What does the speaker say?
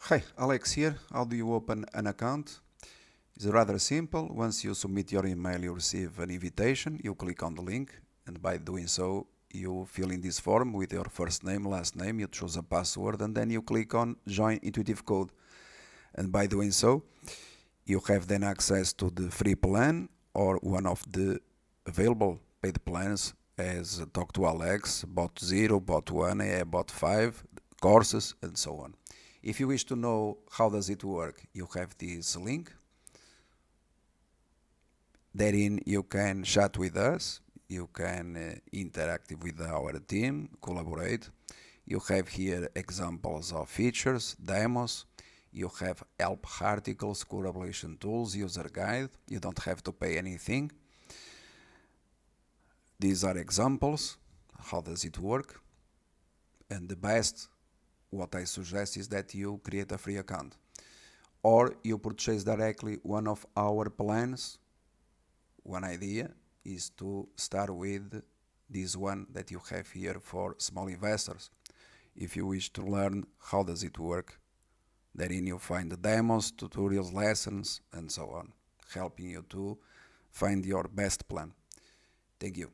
Hi, Alex here. How do you open an account? It's rather simple. Once you submit your email, you receive an invitation. You click on the link, and by doing so, you fill in this form with your first name, last name, you choose a password, and then you click on Join Intuitive Code. And by doing so, you have then access to the free plan or one of the available paid plans as Talk to Alex, Bot 0, Bot 1, AI Bot 5, courses, and so on. If you wish to know how does it work, you have this link. Therein you can chat with us, you can interact with our team, collaborate. You have here examples of features, demos. You have help articles, collaboration tools, user guide. You don't have to pay anything. These are examples. How does it work? And the best, what I suggest is that you create a free account. Or you purchase directly one of our plans. One idea is to start with this one that you have here for small investors. If you wish to learn how does it work, therein you find the demos, tutorials, lessons, and so on, helping you to find your best plan. Thank you.